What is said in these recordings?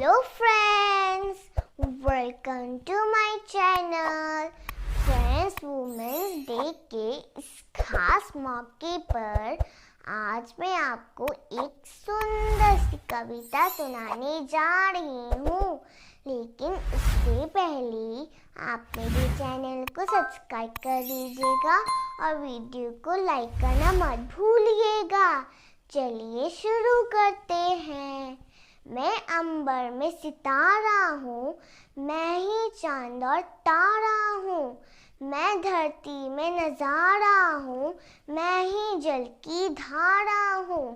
Hello friends, welcome to my channel. Friends, women's day के इस खास मौके पर आज मैं आपको एक सुंदर सी कविता सुनाने जा रही हूँ। लेकिन उससे पहले आप मेरे चैनल को सब्सक्राइब कर लीजिएगा और वीडियो को लाइक करना मत भूलिएगा। चलिए शुरू करते हैं। मैं अंबर में सितारा हूँ, मैं ही चांद और तारा हूँ। मैं धरती में नज़ारा हूँ, मैं ही जल की धारा हूँ।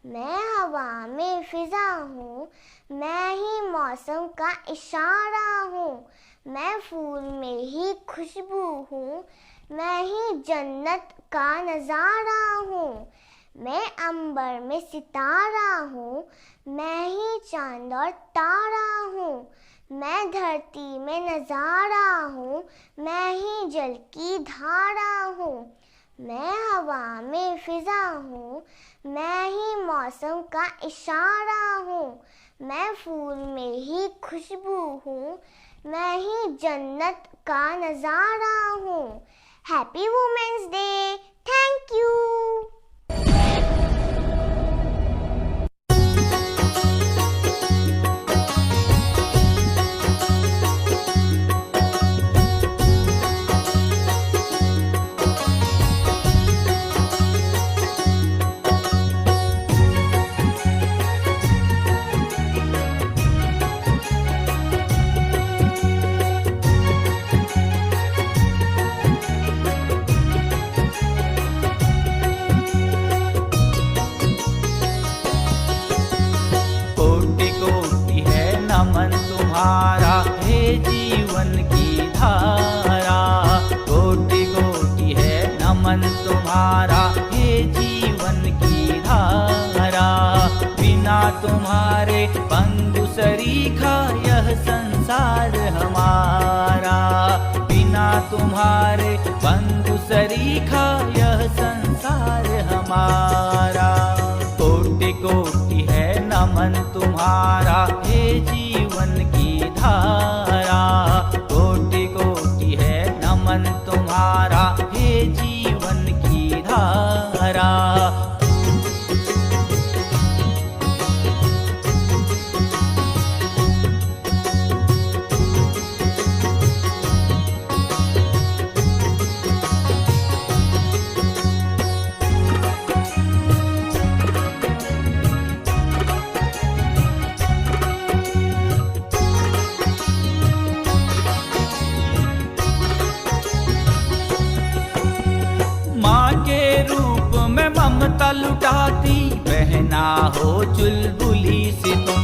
मैं हवा में फिजा हूँ, मैं ही मौसम का इशारा हूँ। मैं फूल में ही खुशबू हूँ, मैं ही जन्नत का नज़ारा हूँ। मैं अंबर में सितारा हूँ, मैं ही चांद और तारा हूँ। मैं धरती में नज़ारा हूँ, मैं ही जल की धारा हूँ। मैं हवा में फिजा हूँ, मैं ही मौसम का इशारा हूँ। मैं फूल में ही खुशबू हूँ, मैं ही जन्नत का नज़ारा हूँ। Happy women's day. Thank you. तुम्हारा हे जीवन की धारा, कोटि कोटि है नमन तुम्हारा हे जीवन की धारा। बिना तुम्हारे पंगु सरीखा यह संसार हमारा, बिना तुम्हारे पंगु सरीखा यह संसार हमारा। कोटि कोटि है नमन तुम्हारा हे जीवन की धारा, कोटि कोटि है नमन तुम्हारा हे जीवन की धारा। ममता लुटाती बहना हो चुलबुली सी तुम,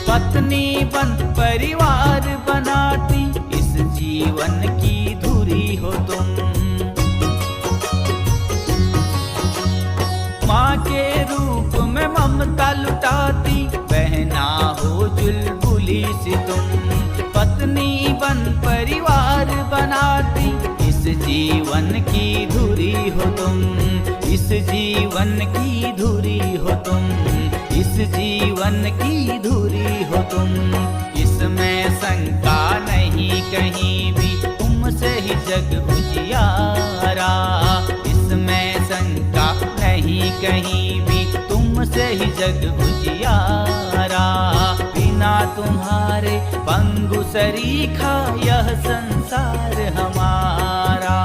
पत्नी बन परिवार बनाती इस जीवन की धुरी हो तुम। माँ के रूप में ममता लुटाती बहना हो चुलबुली सी तुम, पत्नी बन परिवार बनाती इस जीवन की धुरी हो तुम, इस जीवन की धुरी हो तुम, इस जीवन की धुरी हो तुम। इसमें शंका नहीं कहीं भी तुमसे ही जग उजियारा, इसमें शंका नहीं कहीं भी तुमसे ही जग उजियारा। बिना तुम्हारे पंगु सरीखा यह संसार हमारा,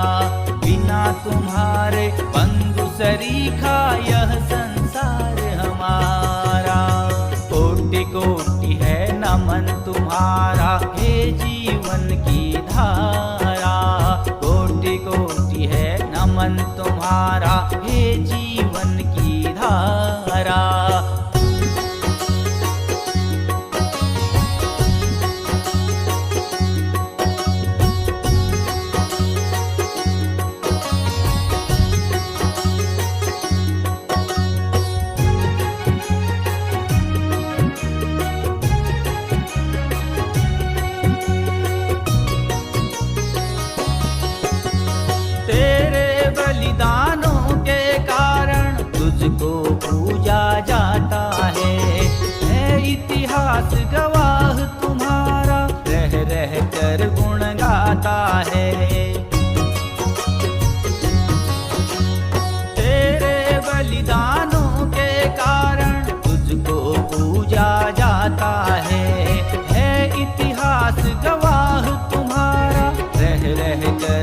बिना तुम्हारे पंगु सरीखा यह संसार हमारा। कोटि कोटि है नमन तुम्हारा हे जीवन की धारा, कोटि कोटि है नमन तुम्हारा हे जीवन की धारा। बलिदानों के कारण तुझको पूजा जाता है इतिहास गवाह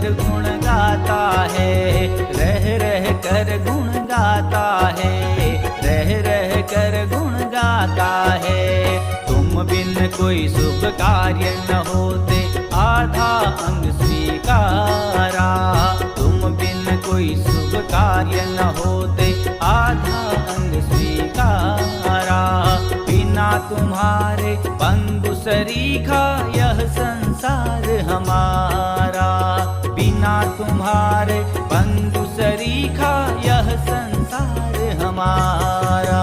कर गुण गाता है, रह रह कर गुण गाता है, रह रह कर गुण गाता है। तुम बिन कोई शुभ कार्य न होते, आधा अंग स्वीकारा। तुम बिन कोई शुभ कार्य न होते, आधा अंग स्वीकारा। बिना तुम्हारे पंगु सरीखा यह संसार हमारा। बिना तुम्हारे पंगु सरीखा यह संसार हमारा।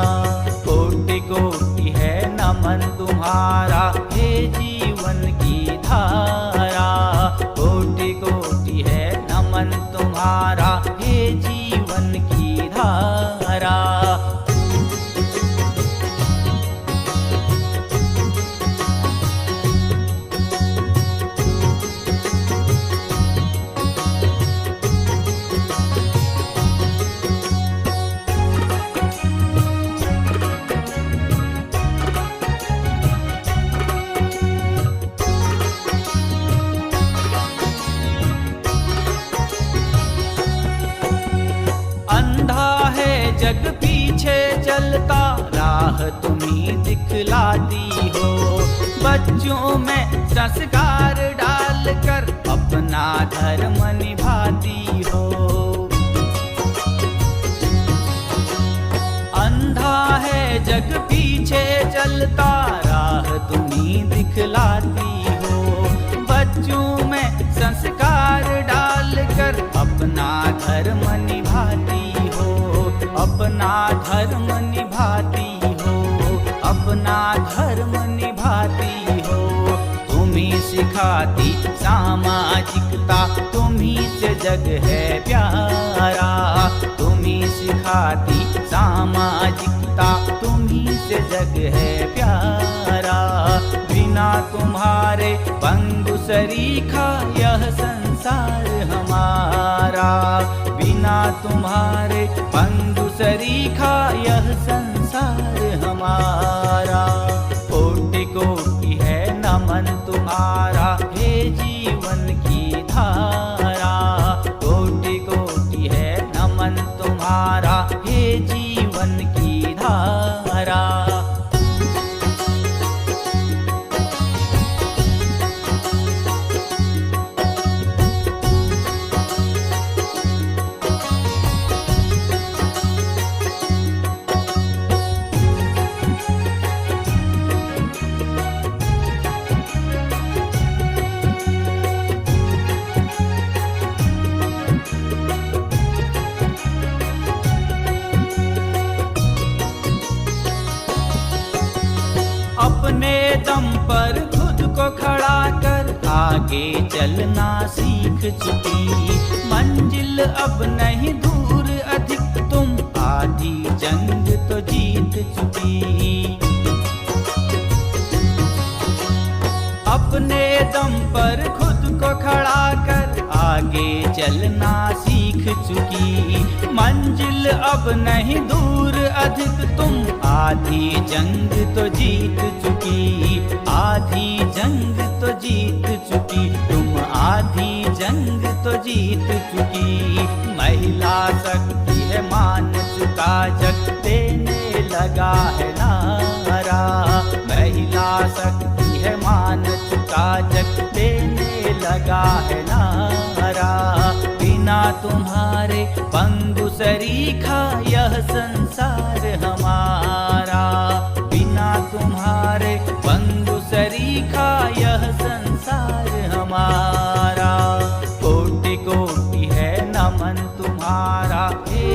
कोटि कोटि है नमन तुम्हारा, हे जीवन की धारा। कोटि कोटि है नमन तुम्हारा, हे जीवन की धारा। जग पीछे चलता, राह तुम्ही दिखलाती हो। बच्चों में संस्कार डालकर अपना धर्म निभाती हो। अंधा है जग पीछे चलता, राह तुम्ही दिखलाती हो। बच्चों में संस्कार डालकर अपना धर्म निभाती हो। अपना धर्म निभाती हो, अपना धर्म निभाती हो। तुम्ही सिखाती सामाजिकता, तुम्ही से जग है प्यारा। तुम्ही सिखाती सामाजिकता, तुम्ही से जग है प्यारा। बिना तुम्हारे पंगु सरीखा यह संसार हमारा। बिना तुम्हारे पंगु सरीखा यह संसार हमारा। कोटि कोटि है नमन तुम्हारा, हे जीवन की धारा। कोटि कोटि है नमन तुम्हारा, हे जीवन की धारा। अपने दम पर खुद को खड़ा कर आगे चलना सीख चुकी। मंजिल अब नहीं दूर अधिक, तुम आधी जंग तो जीत चुकी। अपने दम पर खुद को खड़ा कर आगे चलना सीख चुकी। मंजिल अब नहीं दूर अधिक, तुम आधी जंग तो जीत चुकी। आधी जंग तो जीत चुकी, तुम आधी जंग तो जीत चुकी। महिला शक्ति है मान चुका जग, देने लगा है नारा। महिला शक्ति है मान चुका जग, देने लगा है नारा। बिना तुम्हारे पंगु सरीखा यह संसार हमारा। बिना तुम्हारे पंगु सरीखा यह संसार हमारा। कोटि कोटि है नमन तुम्हारा, हे